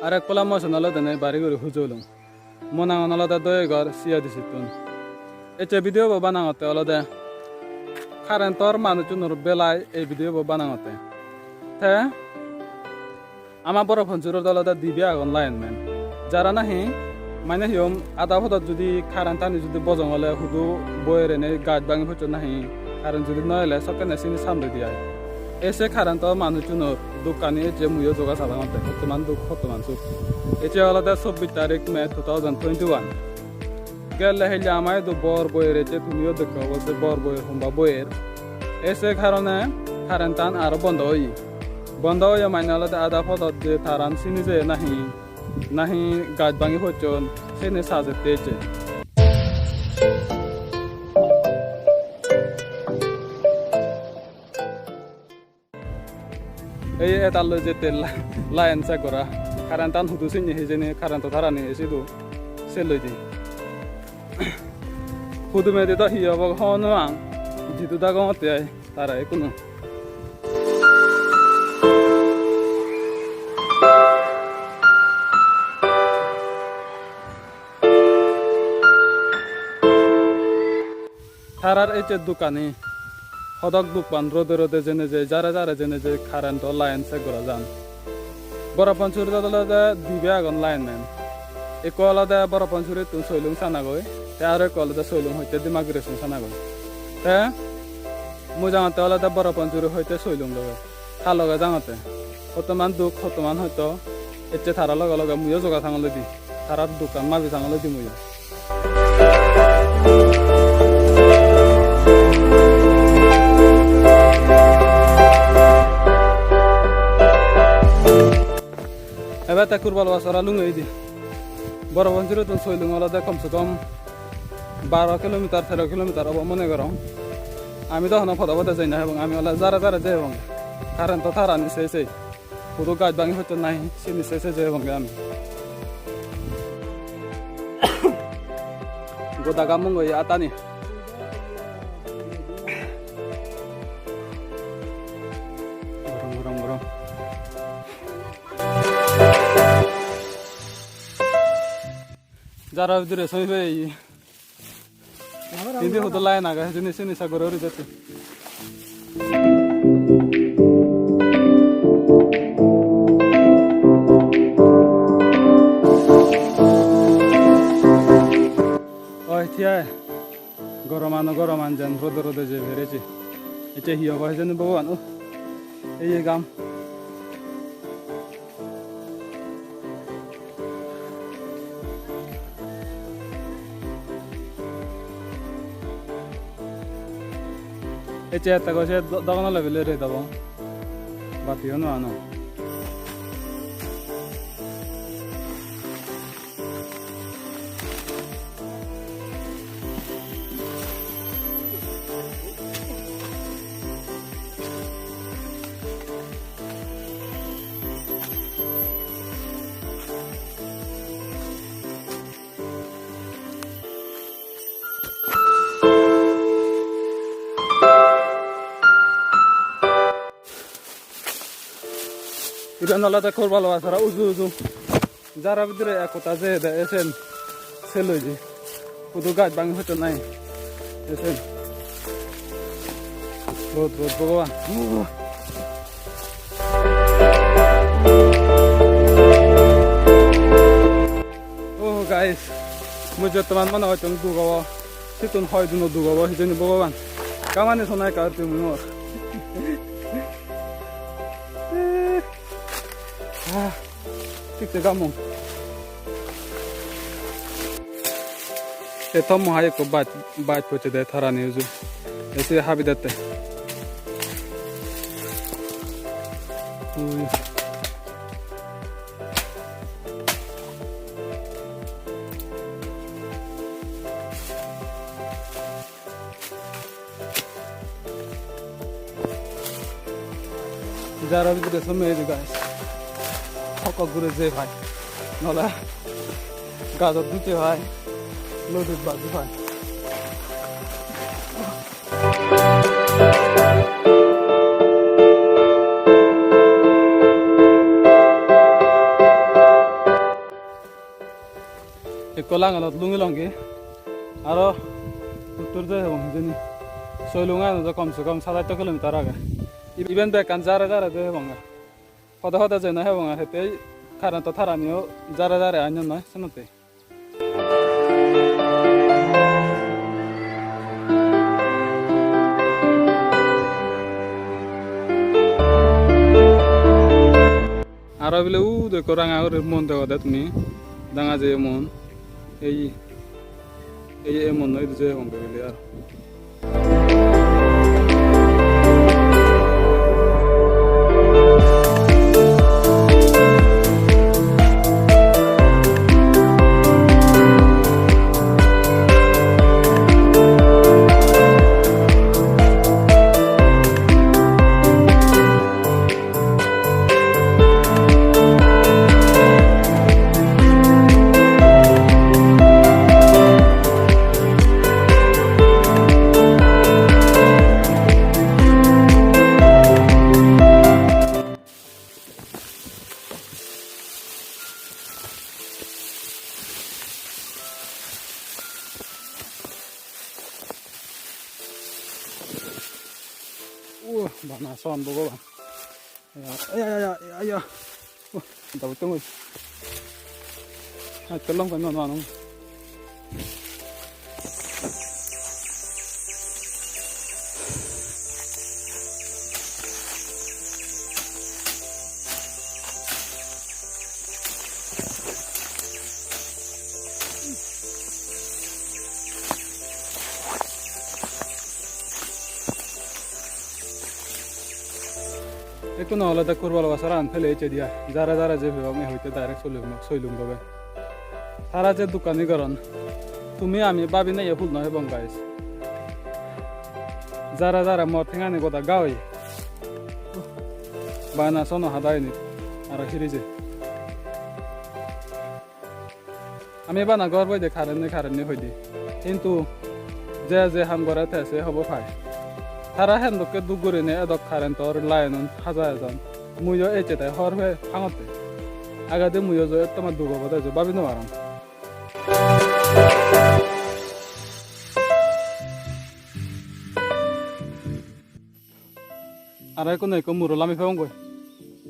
আর এক পলা মশন আলাদা নেই বাড়ি করে হুজুলুম মনাঙন আলাদা দয়ে ঘর সিয়া দিছি তুন এতে ভিডিও বানাঙতে আলাদা কারেন্টর মানুষজনের বেলায় এই ভিডিও বানাঙতে তে আমার বরফনসুরের আলাদা দিবে আগুন লাইনম্যান যারা নাহি মানে হিম আধা ফটত যদি কারেন্ট আনি যদি বজং হলে শুধু বইয়ের এনে গাছ ভাঙি ফুট নাহি কারেন্ট যদি নইলে সকেনে চিনি সামনে দিয়া এসে কারেন্টর মানুষজনের দোকানে যে মুইও যোগা সাধারণতে বর্তমান চুপ এটা আলাদা 24 তারিখ মে 2021 গেলে হেলে আমায় তো বর বইয়ের এতে তুমিও দেখো বলতে বর বইয়ের হোমবা বইয়ের এসে কারণে কারেন্ট টান আরো বন্ধ হয়ে মানে আলাদা আধা ফটত যে তারান চিনি যে নাহি গাছ ভাঙি ফুটন সেনে সাজে তেছে এই এটা লই যেতে লাইন চা করা কারেন্ট টান হুদু চিনি হেজেনে কারেন্ট ধারানি এসিদু সে লই দি হুদু মেদে তো হিয়াব হন আং জিতু দাগতে আই তারা কোনো তারার এই যে দোকানে সদক দোকান রোদে রোদে জেনে যে যারা জেনে যে কারেন্ট লাইন চেক করা যান বরাপানসুরি আলাদা দিবে আগুন লাইনম্যান এক আলাদা বরাপানসুরি তুই সৈলুং সানাগৈ তে আর এক আলাদা সৈলুং হইতে ডিমাগ্রেশন সানাগৈ তে মই যাওঁতে আলাদা বরাপানসুরি হইতে সৈলুং লগে তার লগে যাওঁতে বর্তমান দুঃখ বর্তমান হয়তো এতে তারা লগে লগে মুইও জোগা থাঙলৈ দি তারার দোকান মাবি থাঙলৈ দি মুইও এবার তা কুরবাল বাসারা লুঙ্গই দি বরাপানসুরি তো সৈলুং আলাদা কমসে কম 12 কিলোমিটার 13 কিলোমিটার হব মনে করো আমি তখন ফটাফটে যাই না এবং আমি ওলা যারা যাই এবং কারেন্ট তো তারা নিচে পুরো গাছ ভাঙি হতো নাই সে নিচে যাই এবং আমি গোদা গামুঙ্গ আতানি গরম যারা ভিতরে সইবে hindi ho to lain aga jini sini sa gorori jate oi thia goroman jan rode je verechi eche hiyo ba jani bhagan o ei gam এতে একটা কইছে দোকান লেভেলে রে দাও বাতিও না আনো ইরান আলাদা করবালো আসারা উজু যারা ভিতরে একতা যে এসেন সেলই যে শুধু গাছ ভাঙি হতো নাই এসেন রোদ ভগবান ও গাইস মুই যতমান মনে হয়তো দুগাব সিতুন হয় দুনো দুগাব সিজনি ভগবান কামানি শোনায় কার তুমি মোর ঠিক আছে গামু এটা মহাই কো বাত পচে দে থারা নিউজু এসে হাবি দতে যারা ভিতরে সময় গাছ সকল ঘুরে যে ভাই নলা গাজর দিতে ভাই লোডের বাজু ভাই Kolang alat lungi longi, aro utur deh bang jadi soalungan itu kom se kom 1 kilometer aja. Even back kan jara deh bang, hoda jena he bang, hete karena to tharanio jara anyon na senote. Aro bile de korang aur mon de odat mi, danga je mon. Ei emon noi je hong bele yar bana son bogo bang. Ya. Tahu tunggu. Tolong kan non. Itu nolak tak kurang wasaran, pele aja dia. Jara je bang, itu direct soilung bagai. Hara je dukan ni karon. Tumi ami babi na ya full na bang guys. Jara mau tengah ni kota gawi. Bana sono hadai ni, ara hiri je. Ami bana gor boy de karan ni hoi di. কিন্তু je ham gora the se hobo phai. Hara hen dokke dugure ne edok karen tor layon haja jan muyo eche tai horbe hangote agade muyo jo etama dugo boda jo babi no aram arai ko nei ko muro lami phongo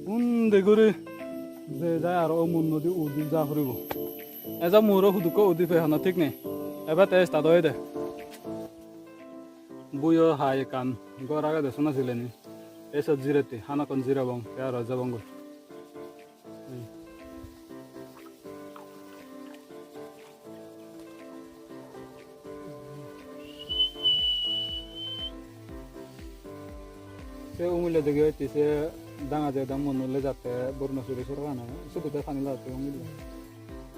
unde gure je ja aro mun nodi udi ja horibo eja muro huduko udi phe hana thik ne eba te sta doide buyo hai kan goraga de sona sileni esa jirete hana kon jira bang ya raja bang se umule de gete se danga je dam mon le jatte Borapansury surgana su to khani la te umule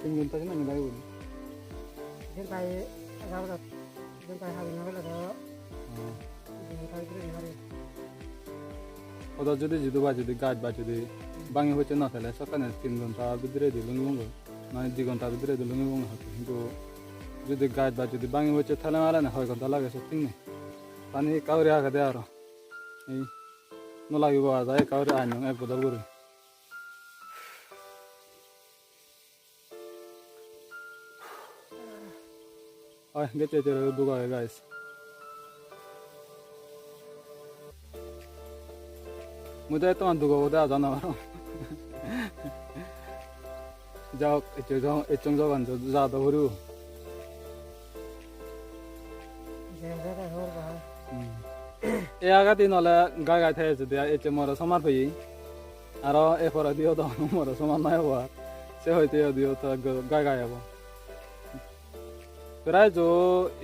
tingin ta na ngai uli jentai agak jentai hari na la oda যদি জিদুবা যদি গাছ বা যদি বাঙি হচ্ছে না তাহলে সকালে 3 ঘন্টা ভিতরে দিলুং মানে 2 ঘন্টা ভিতরে দিলুং হতো কিন্তু যদি গাছ বা যদি বাঙি হচ্ছে তাহলে মারা না 6 ঘন্টা লাগে সত্যি নেই পানি কাউরে আগা দেয় আর এই ন লাগিব যায় কাউরে আইন এক বদল করে ay gete duga guys muda itu duga udah jana baro jauh econg jagan jada huru e aga tin ola gaga the jodi eche mora samar pei aro e pora dio do mora samar na ho se hoite dio to gaga yabo প্রায় जो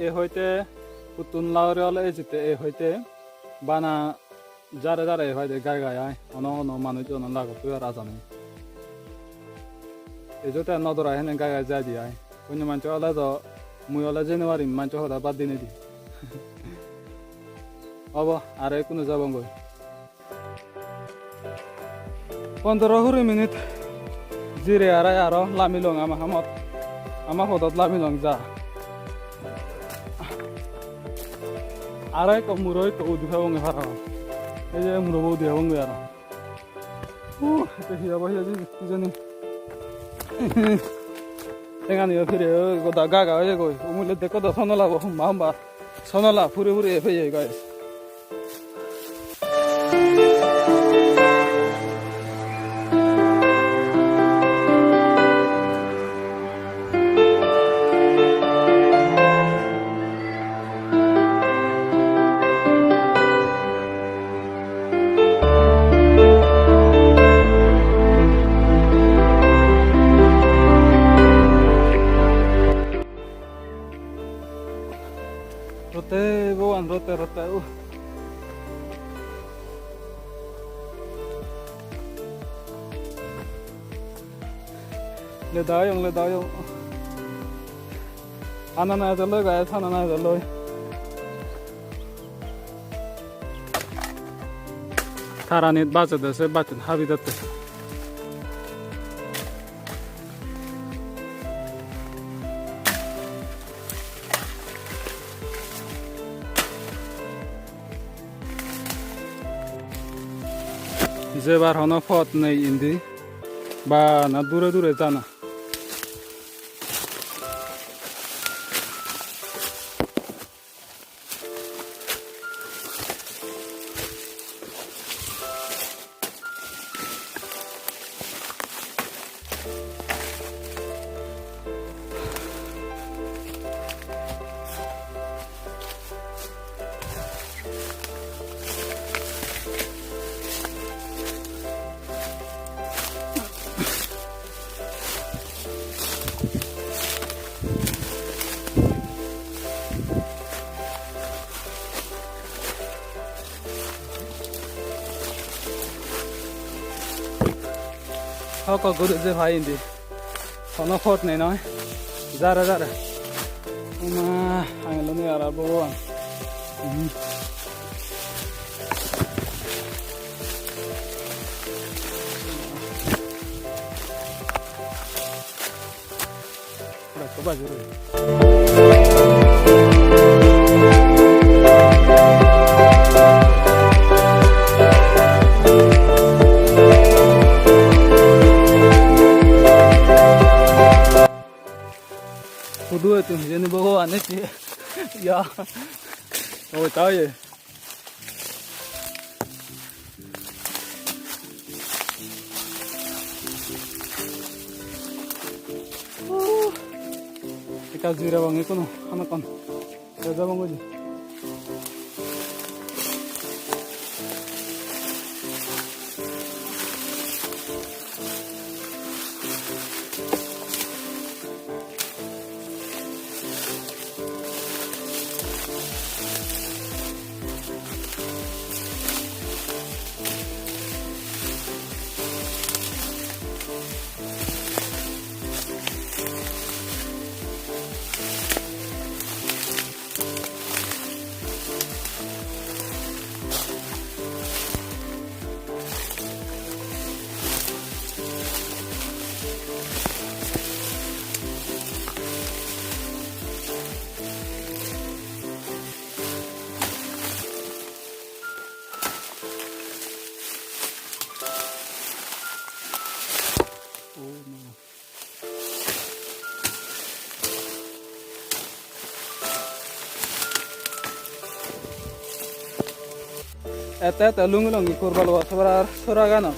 ए होते पुतुन लावरे वाला ए जिते ए होते बाना जारे ए होते गाय आय ono manu jo non lago tu ara jane e jota nodora hene guy jadi ay kunyo mancho ala do mui ala January mancho hoda bad dine di abo are kuno jabongo 15 minute jire ara aro lamilong ama hodot lamilong ja arai ko muroi ko udi bang hara ei je muro udi bang ara এটা হিয়া বহিয়া যে কি জানি এখানে ফিরে গোদা Gaga হয়ে গই মুলে দেখো তো সোনলা মাম্বা সোনলা ফুরে ফুরে এফে যায় guys rote bawan rote le dayong anana jalo guys anana jalo taranit bazada se batin habidatte যেবার হন পথ নেই ইন্দি বা না দূরে দূরে জানা Kau guru je bhai indi, kono fort nei noi, jara, ma angelo ni ara bawan, coba juru. Dua itu jadi bawa aneh sih, ya, oh tahu ya. Kita zira bang itu no, anak kan, ada bang aja. Eta lungi kurbal wasabara suragano.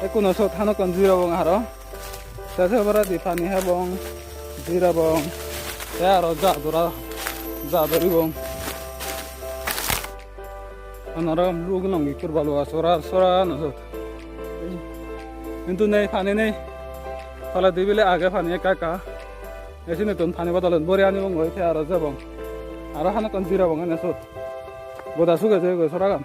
Ekuno sot hanokan zira bong haro. Tasabara di pani habong zira bong. Ya ro zadori bong. Anaram lungi kurbal wasabara suragano sot. Itu nei pani nei. Kalau dibeli agak pani kakak. Esini tun pani batalan boriani bong goite aro zabong. Aro hanokan zira bong ane sot. Boda suka je go soragan.